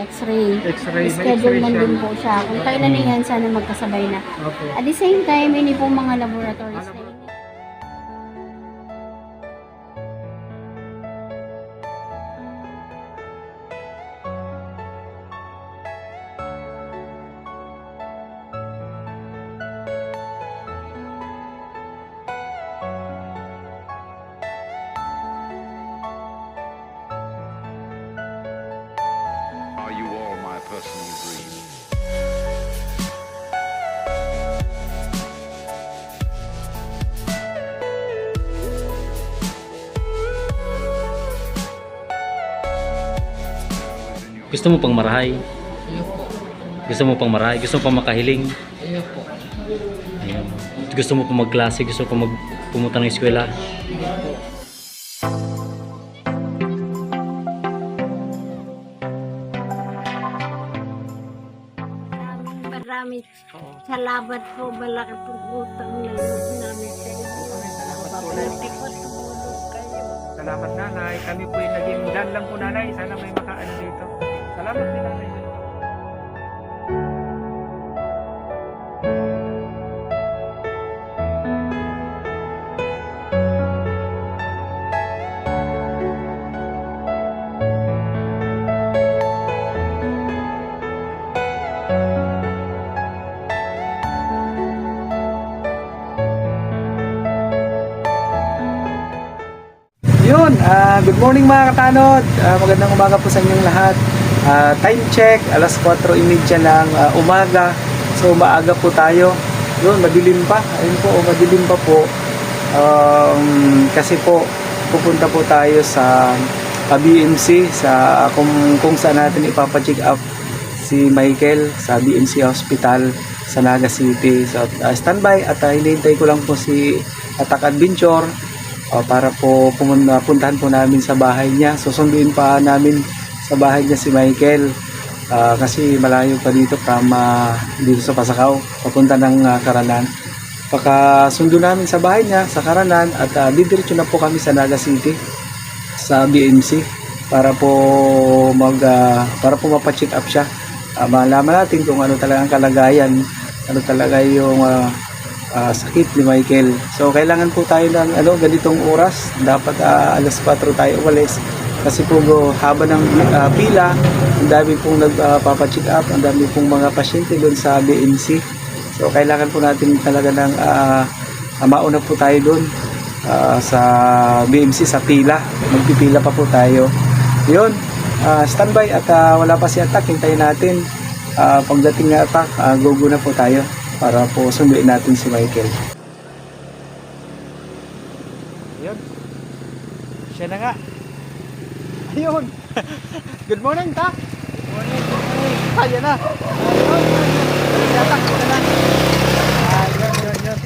X-ray. X-ray, may Schedule X-ray man siya. din po siya. Kung kailan na yan, sana magkasabay na. Opo. At the same time, hindi po mga laboratories na yun. Are you all my personal dream? Gusto mo pang marahay? Ayoko. Gusto mo pang marahay? Gusto mo pang makahiling? Ayoko. Ayun. Gusto mo pang magklase? Gusto mo pang pumunta ng eskwela? Maraming salamat po. Malaki pong utang na loob namin sa inyo. Mabuti po tumulong kayo. Salamat nanay. Kami po yung naging dan lang po nanay. Sana may makaano dito. Salamat din nanay. Yun, good morning mga katanod. Magandang umaga po sa inyong lahat. Time check, alas 4:30 ng umaga. So maaga po tayo. Yun, madilim pa. Ayun po, madilim pa po. Kasi po, pupunta po tayo sa BMC sa kung saan natin ipapacheck up si Michael sa BMC Hospital sa Naga City. So standby at hinihintay ko lang po si Attack Adventure para po puntahan po namin sa bahay niya. Susunduin pa namin sa bahay niya si Michael kasi malayo pa dito dito sa Pasakaw papunta ng Karanan. Pakasundo namin sa bahay niya sa Karanan at didiretso na po kami sa Naga City sa BMC para po mapacheck up siya. Malaman natin kung ano talaga ang kalagayan, ano talaga yung sakit ni Michael. So kailangan po tayo ng ganitong oras. Dapat alas 4 tayo umalis kasi po haba ng pila, ang dami pong nagpapacheck up, ang dami pong mga pasyente doon sa BMC. So kailangan po natin talaga ng mauna po tayo doon sa BMC sa pila. Magpipila pa po tayo. Yun, standby at wala pa si Attack. Hintayin natin. Pagdating ng Attack, go na po tayo para po sunduin natin si Michael. Ayun. Siya na nga. Ayun. Good morning, Ta. Good morning. Ayan na. Ayun. Attack. Ayun na. Ayun.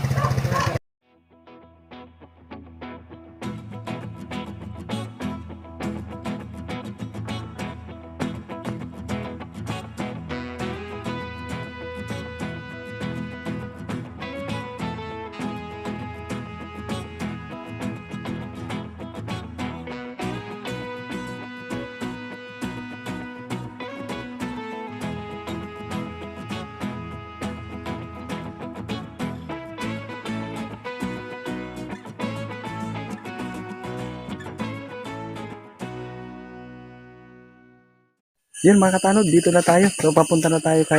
Yun mga katanod, dito na tayo. So papunta na tayo kay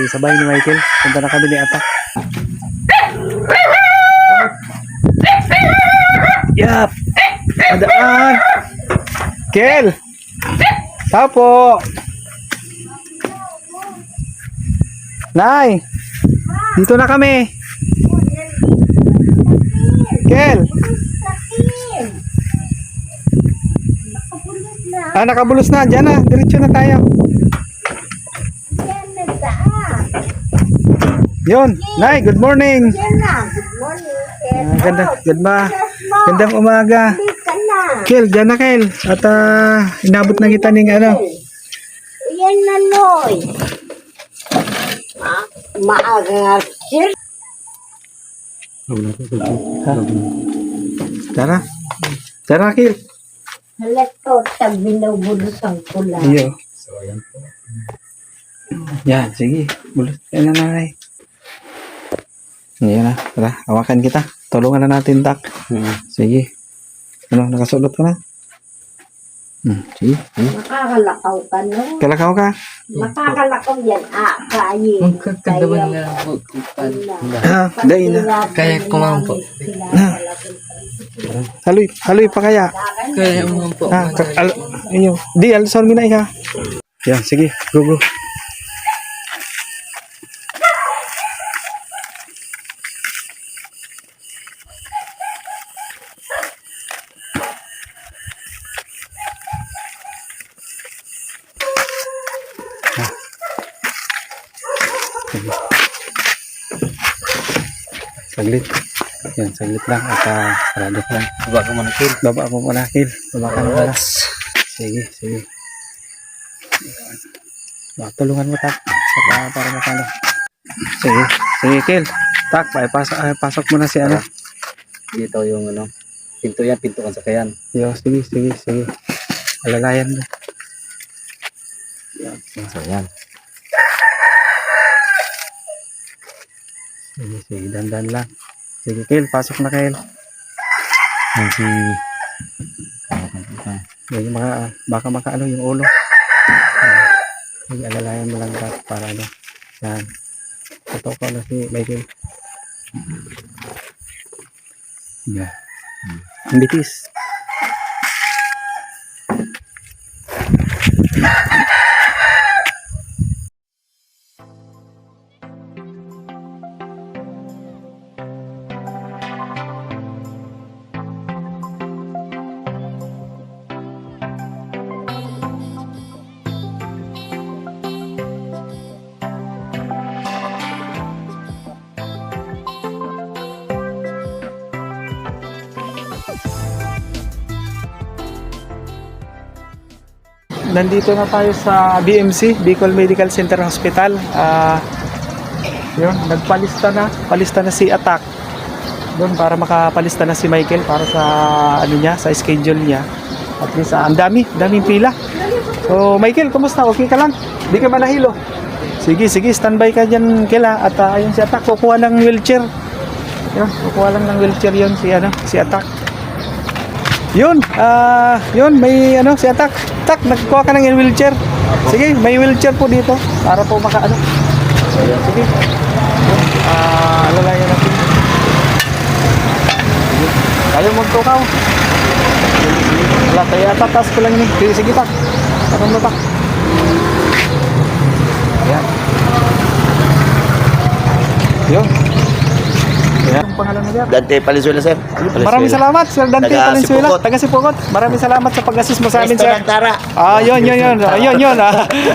sa bahay ni Michael. Punta na kami ni Attack. Yap. Adaan. Kel. Tapo. Nay. Dito na kami. Kel. Nakabulos na. Diyan na. Diretso na tayo. Yun. Nay, good morning. Gandang umaga. Kel, diyan na Kel. At inabot na kita ng Yan na, Noy. Maaga nga, sir. Tara. Tara, Kel. Halito, tag binubulutan ko lang. Iyo. Yan, sige. Bulot ka na, nanay. Yan na. Tara, hawakan kita. Tulungan na natin, Tak. Sige. Ano, nakasulot ka na? Sige. Makakalakaw ka, no? Kalakaw ka. Makakalakaw yan, kayi. Magkakadawan na po. Dahil na. Kaya ko man po. Haloy pa kaya. Kaya mo man po. Inyo. Di, alsor minay ka. Yan, sige. Go, go. Saglit. Yan, saglit lang. At sarado ka lang. Baba ko man kil. Baba mo muna, Kil. Baba ka muna. Sige, sige. Tulungan mo, Tak. Para makano. Sige, sige, Kil. Tak, pasok mo na si ano. Dito yung ano. Pinto yan, pinto kan sakayan. Yo, sige, sige, sige. Alalayan mo. So yan. Sige, sige, dandan lang. Sige, Kil, pasok na, Kil. Sige, baka makaano yung ulo. Sige, alalayan mo lang, Tak, para ano. Yan. Ito ko na si Michael. Yan. Ang bitis. Nandito na tayo sa BMC, Bicol Medical Center Hospital. Yun, nagpalista na si Atak. Doon para makapalista na si Michael para sa ano niya, sa schedule niya. At least ang daming pila. So Michael, kumusta? Okay ka lang? Di ka ba nahilo? Sige, standby ka diyan, Kila. At ayun si Atak, kukuha ng wheelchair. Yun, kukuha lang ng wheelchair 'yon si Atak. Yun, may ano si Atak. Tak, nagkuha ka ng wheelchair. Sige, may wheelchair po dito para po makaano. So, yan, sige. Alalayan natin. Sige. Tayo magtukaw. Wala, tayo atatas ko lang ini. Sige, Tak. Takon mo, Tak. Ayan. Yun. Ang pangalan mo dyan? Dante Palenzuela, sir. Maraming salamat, Sir Dante Taga Valenzuela. Sipokot. Taga Sipokot. Maraming salamat sa pag-assist mo sa amin, Sir. Restaurant Tara. Yun.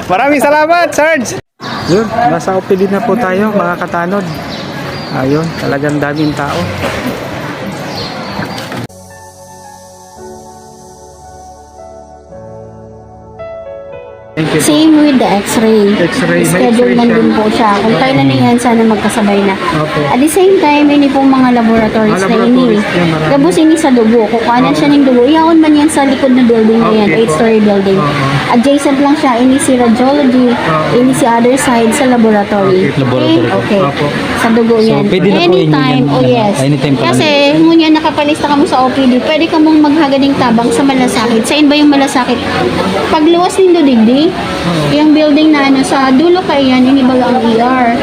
Maraming salamat, Sarge. Yun, nasa OPD na po tayo, mga katanod. Ayun, talagang daming tao. Thank you. Same with the x-ray. X-ray, may Schedule x-ray man siya. din po siya. Kung kailan na yan, sana magkasabay na. Opo. At the same time, ini pong mga laboratories na ini. Laboratories yan, marami. Gabos ini sa dugo. Kukuhanan siya ng dugo. Iyaon man yan sa likod na building na yan, Okay po. 8-story building. Adjacent lang siya. Ini si radiology. Ini si other side sa laboratory. Okay. Laboratory. Okay. Opo. Sa dugo So, yan. pwede na po Anytime. yun Oh, yan. yes. Anytime pa lang. Kasi, ngunyan nakapalista ka mo sa OPD, pwede ka mong maghagading tabang sa malasakit. Saan ba yung malasakit? Pagluwas nindo digdi, yung building na ano, sa dulo kayo yan, yung ibaga ang ER.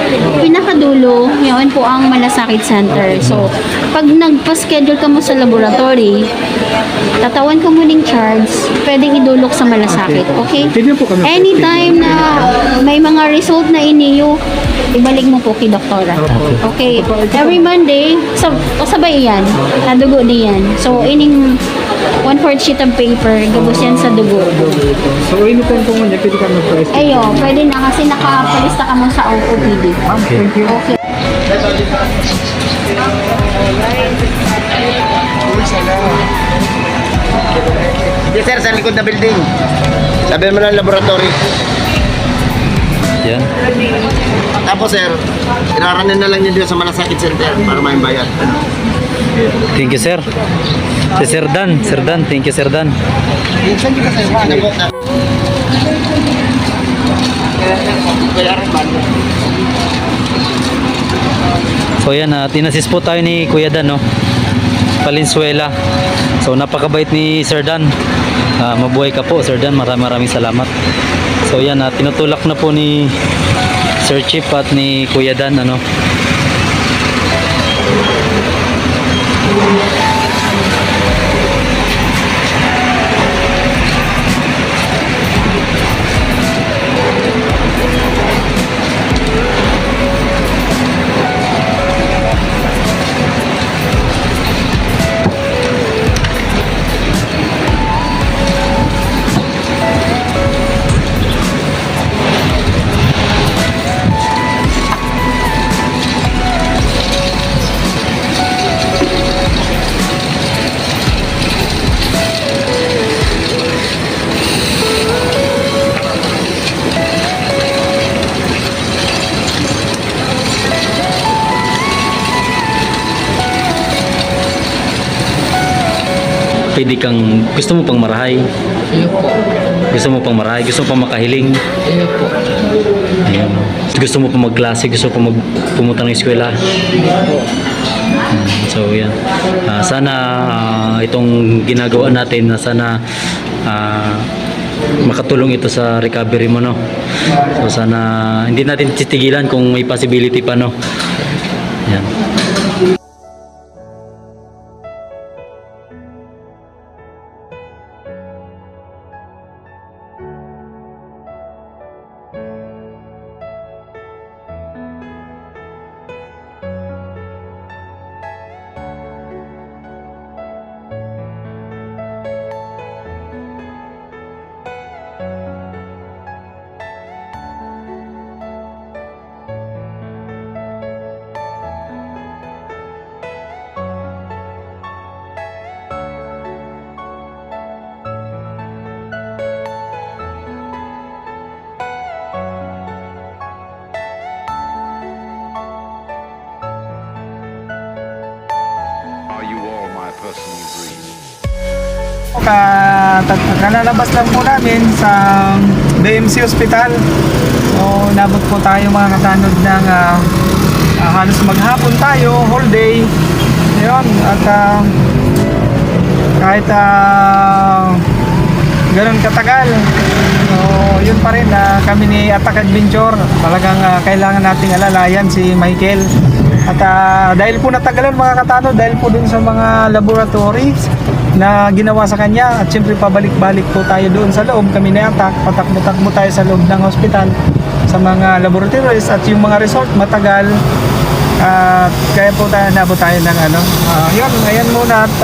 Pinakadulo, yun po ang malasakit center. So, pag nagpa-schedule ka mo sa laboratory, tatawan ka mo ng charge, pwedeng idulok sa malasakit. Okay? Pwede po kami. Anytime na may mga result na iniyo, ibalik mo po kay doktora. Okay. Every Monday, kasabay yan. Nadugo diyan. So, ining 1/4 sheet of paper, gabos yan sa dugo. So, anytime po mo niya, pwede ka mag-price. Ayo, pwede na kasi nakapalista ka mo sa OPD. Thank you. Okay. Yes, sir, sa likod na building. Sabi mo ng laboratory. Yan. Tapos, sir, iraranin na lang niyo dito sa Malasakit Center para may bayad. Thank you, sir. Si Sir Dan, thank you Sir Dan. So yan, tinasis po tayo ni Kuya Dan, no? Valenzuela. So napakabait ni Sir Dan. Mabuhay ka po Sir Dan, maraming salamat. So yan, tinutulak na po ni Sir Chip at ni Kuya Dan, ano? Pwede kang, gusto mo pang marahay? Iyo po. Gusto mo pang marahay? Gusto mo pang makahiling? Iyo po. Ayun. Gusto mo pang magklase? Gusto mo pang pumunta ng eskwela? So yan. Sana itong ginagawa natin na sana makatulong ito sa recovery mo, no? So sana hindi natin titigilan kung may possibility pa, no? Yan. Are you all my personal dream? Kalalabas lang po namin sa BMC Hospital. So, nabot po tayo mga katanod ng halos maghapon tayo, whole day. Yun, at kahit ganun katagal, so, yun pa rin, kami ni Attack Adventure, talagang kailangan nating alalayan si Michael. At dahil po natagalan mga katano, dahil po dun sa mga laboratories na ginawa sa kanya, at syempre pabalik-balik po tayo doon sa loob, kami na Attack, patakbo-takbo tayo sa loob ng hospital sa mga laboratories at yung mga resort matagal. Kaya po tayo nabot tayo ng yun, ayan muna at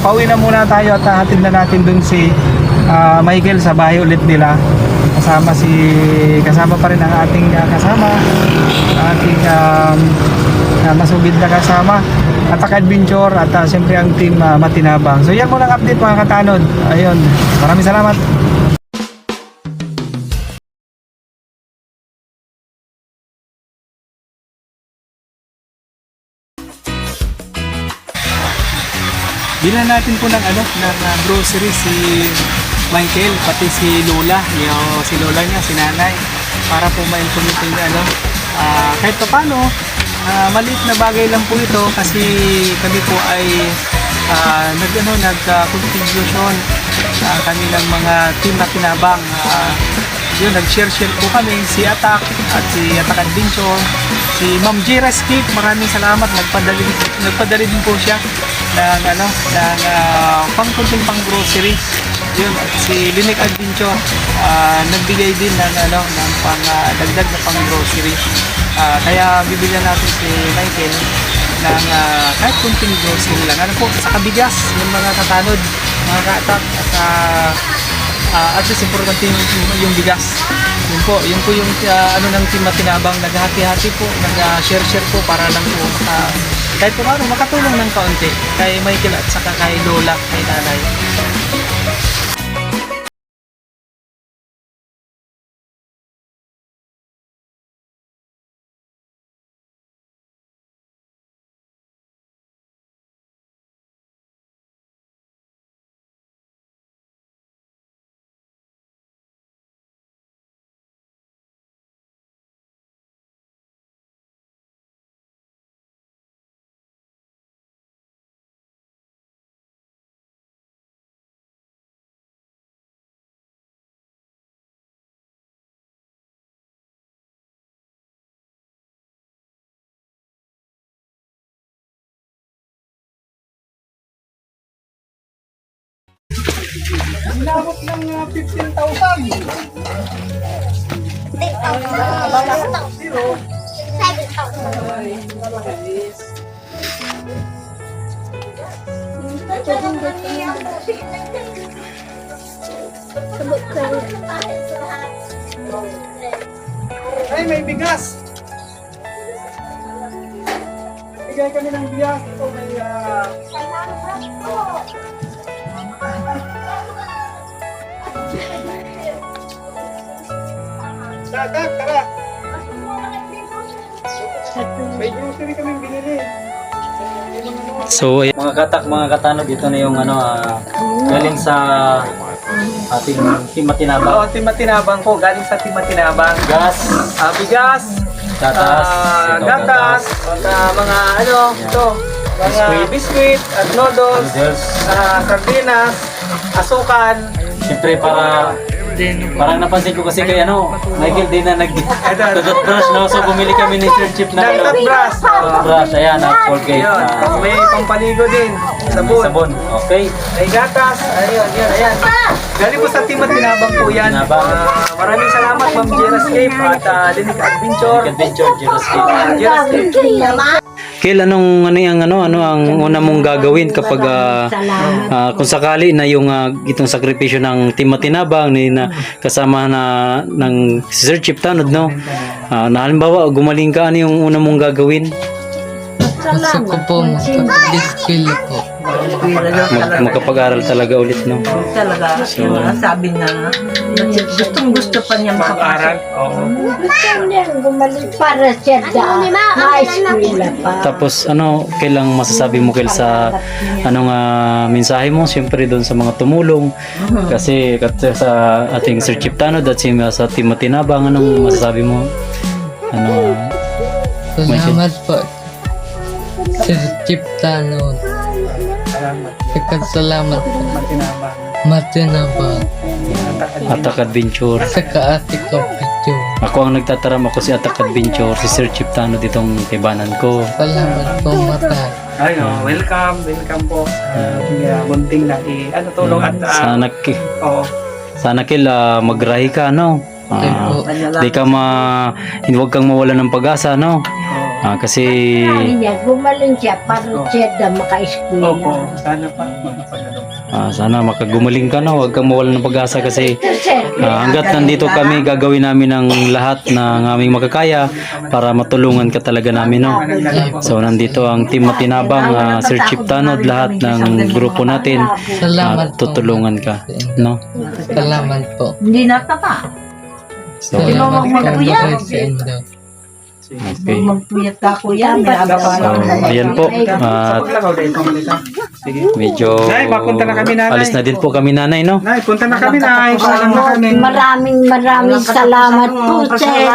pauwi na muna tayo at hatid na natin dun si Michael sa bahay ulit nila. Kasama pa rin ang ating kasama, ating masugid na kasama, Attack Adventure at siyempre ang team Matinabang. So yan muna ang update mga katanod. Ayun, maraming salamat. Bilan natin po ng grocery si Michael, pati si Lola, si Lola niya, si Nanay, para po ma-implement niya kahit pa paano, maliit na bagay lang po ito kasi kami po ay nag-contribution sa kanilang mga team na Matinabang. Yun, nag-share po kami, si Attack at si Attack Adventure, si Ma'am J. Rescape, maraming salamat, nagpadali din po siya ng pang-kunting pang-grocery. Yun, at si Linek Adventure, nagbigay din ng dagdag na pang-grocery. Kaya bibigyan natin si Michael ng kahit kunting grocery lang. Sa kabigas, yung mga katanod, mga ka-Attack, at least importante yung bigas. Yun po yung ng team Matinabang, naghati-hati po, nag-share po para lang po kahit po makatulong ng kaunti kay Michael at saka kay Lola, kay Nanay. Inabot ng 15,000. Ay, may bigas. Bigay kami ng bigas. Ito may Dagat, tara. May grocery kaming binili. So, mga katak, mga katanod, ito na yung galing sa ating Timatinabang. Oo, Timatinabang po. Galing sa Timatinabang. Gas, Bigas, gatas, ito, gatas, mga ito, mga biscuit, at noodles, noodles. sardinas, asukan. Siyempre parang napansin ko kasi kay Michael din na nag-toothbrush, no? So bumili kami ni Sir Chip na Toothbrush. toothbrush, ayan, Colgate. Ayun, may pampaligo din. Sabon. Sabon, okay. May gatas. Ayun. Galing po sa Timatinabang po yan. Tinabang. Maraming salamat, Ma'am Jera Escape at Dinig Adventure. Adventure, Jurassic. Jera Escape. Kel, ano ang una mong gagawin kapag kung sakali na yung itong sakripisyo ng Timatinabang ni na kasama na ng si Sir Chip Tanod, no? Na halimbawa gumaling ka, ano yung una mong gagawin? Gusto ko po makapag-skill po. Makapag-aral talaga ulit, no? Talaga, sabi na gustong gusto pa niya makapasok. Gumaling para siya daan. Na-eskwela pa. Tapos kailang masasabi mo sa mensahe mo siyempre doon sa mga tumulong kasi sa ating Sir Chip Tanod at sa Timatinabang, anong masasabi mo? Salamat po. Sir Chip Tanod. Salamat po. Matinabang. Attack Adventure. Saka Ate Kapityo. Ako ang nagtataram, ako si Attack Adventure, si Sir Chip Tanod itong tibanan ko. Salamat po mata. Welcome po. Bunting na tulong at Sana Kel, magrahi ka, no? Huwag kang mawala ng pag-asa, no? Kasi Gumaling siya para siya daan maka-eskwela. Opo, sana pa. sana makagumaling ka, no? Huwag kang mawala ng pag-asa kasi hanggat nandito kami, gagawin namin ang lahat ng aming makakaya para matulungan ka talaga namin, no? So nandito ang Timatinabang, Sir Chip Tanod, lahat ng grupo natin, Salamat po. tutulungan ka, no? Salamat po. Hindi na tapa. So, Salamat po magkuya. sa inyo. okay. Magpuyat ka kuya, may So, ayan po. At medyo Nay, papunta na kami, nanay. alis na din po kami, nanay, no? Nay, punta na kami, Nay. Paalam na kami. Maraming salamat po, sir.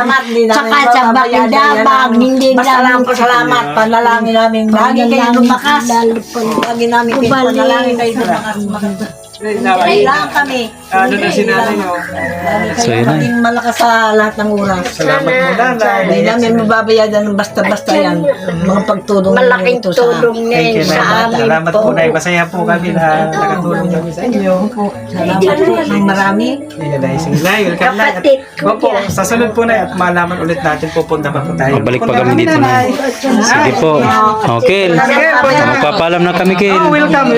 Saka sa Bakindabang, hindi namin Salamat, panalangin namin. Lagi kayo lumakas. Lagi namin panalangin kayo lumakas. Kailangan kami. Na si nanay, no? So, yun na. Maging malakas sa lahat ng oras. Salamat po, nanay. Hindi namin mababayadan ng basta-basta yan. Mga pagtulong malaking ito tulong niya Thank you, sa Nay. amin Salamat po. po, Nay. Masaya po kami na nakatulong kami sa inyo. Salamat po ng marami. Ayan, Nay. Sige, Nay. Welcome, Nay. Kapatid ko Opo, yan. sa sunod po, Nay, at malaman ulit natin, pupunta pa po tayo. Babalik pa Pupunta kami dito, Nay. Sige po. Okay. Magpapalam na kami, Kel. Welcome.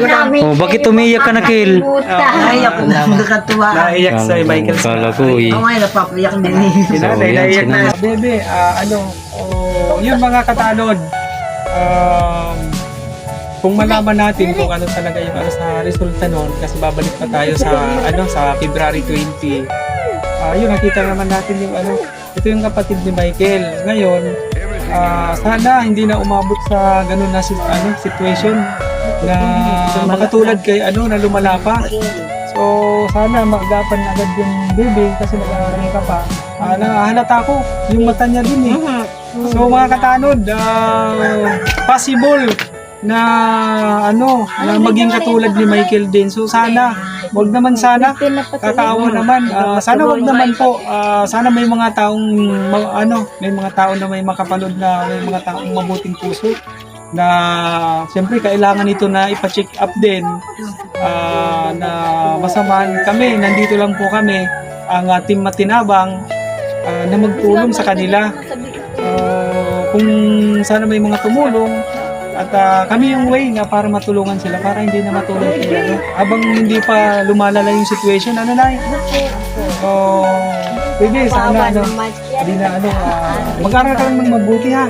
Oh, bakit umiyak ka na, Kel? Ay, ako na nakatuwa. Naiyak sa Michael. Kala ko, eh. Ako ngayon, napapayak din eh. Si nanay, yan, naiyak si na. nanay. Bebe, yun mga katanod, kung malaman natin kung ano talaga yung sa resulta noon, kasi babalik pa tayo sa February 20. Yun, nakita naman natin yung ito yung kapatid ni Michael. Ngayon, sana hindi na umabot sa ganun na situation na makatulad kay na lumala pa. So, sana maagapan agad yung baby kasi nag-aaral ka pa. Nahalata ko yung mata niya din eh. So, mga katanod, possible na na maging katulad ni Michael din. So, sana, wag naman sana, kakaawa naman. Sana wag naman po. Sana may mga taong may mga tao na may makapanood na may mga taong mabuting puso na siyempre kailangan ito na ipa-check up din na masamahan kami, nandito lang po kami ang Team Matinabang na magtulong sa kanila. Kung sana may mga tumulong at kami yung way na para matulungan sila para hindi na matulog sila habang hindi pa lumalala yung situation. Ano na pwede sana hindi na mag-aral ka lang ng mabuti ha,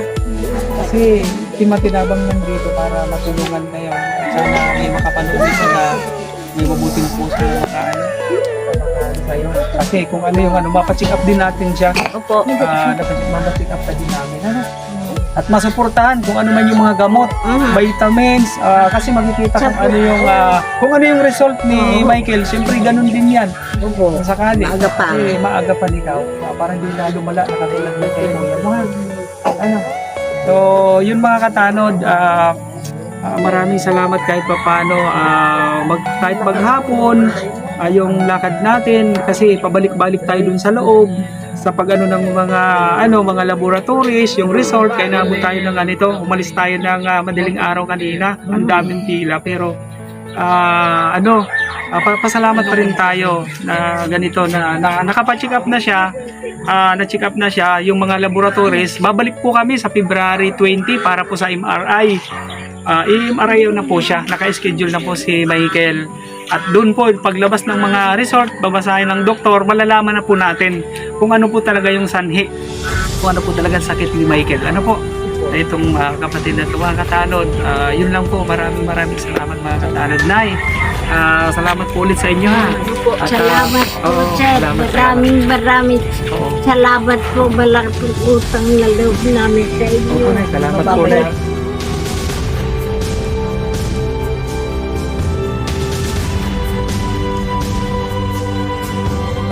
kasi Team Matinabang nandito para matulungan kayo. Sana may makapanood dito na may mabuting puso na sa'yo. Kasi kung ano yung mapacheck up din natin siya. Opo. Mapacheck up pa din namin. At masuportahan kung ano man yung mga gamot, vitamins, kasi makikita kung ano yung result ni Michael. Siyempre ganun din yan. Kung sakali, kasi maaga pa ikaw, para hindi na lumala na katulad ng kay Kuya mo. So, yun mga katanod, maraming salamat kahit paano, kahit maghapon, yung lakad natin kasi pabalik-balik tayo dun sa loob sa ng mga laboratories, yung resort, kaya naabot tayo ng ganito. Umalis tayo ng madaling araw kanina, ang daming pila, pero pasalamat pa rin tayo na ganito na nakapa-check up na siya. Na-check up na siya yung mga laboratories. Babalik po kami sa February 20 para po sa MRI. MRI na po siya, naka-schedule na po si Michael. At doon po, paglabas ng mga resort, babasahin ng doktor, malalaman na po natin kung ano po talaga yung sanhi, kung ano po talaga sakit ni Michael. Ano po? Itong kapatid na ito, mga katanod, yun lang po. Maraming salamat mga katanod. Nay, salamat po ulit sa inyo ha. At, Salamat po, sir. Maraming salamat po. Malaki po utang na loob namin sa inyo. Opo, Nay, salamat po. Nay.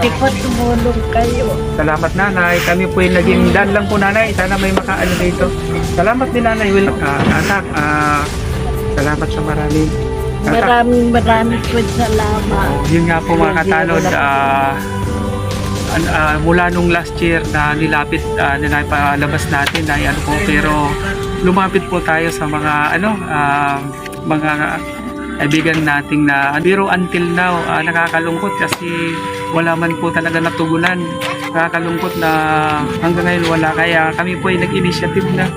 Hindi po tumulong kayo. Salamat nanay. Kami po yung naging daan lang po nanay. Sana may makaano dito. Salamat din nanay. Anak, salamat sa marami. Maraming po salamat. Yun nga po mga katanod. Mula nung last year na nilapit na naipalabas natin na yan po. Pero lumapit po tayo sa mga mga kaibigan nating na pero until now nakakalungkot kasi wala man po talaga natugunan. Nakakalungkot na hanggang ngayon wala, kaya kami po ay nag-initiative na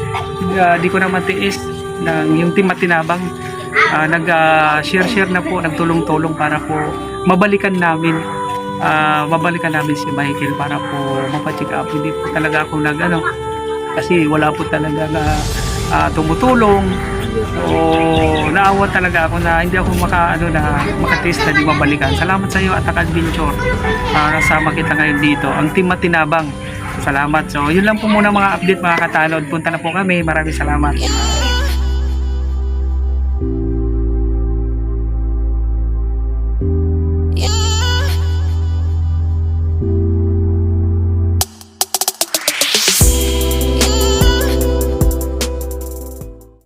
di ko na matiis ng yung Team Matinabang nag-share na po, nagtulong-tulong para po mabalikan namin si Michael para po mapacheck up. Hindi po talaga ako kasi wala po talaga tumutulong. So, naawa talaga ako na hindi ako makatiis na di mabalikan. Salamat sa iyo at Adventure para sama kita ngayon dito. Ang Team Matinabang. Salamat. So, yun lang po muna mga update mga katanod. Punta na po kami. Maraming salamat.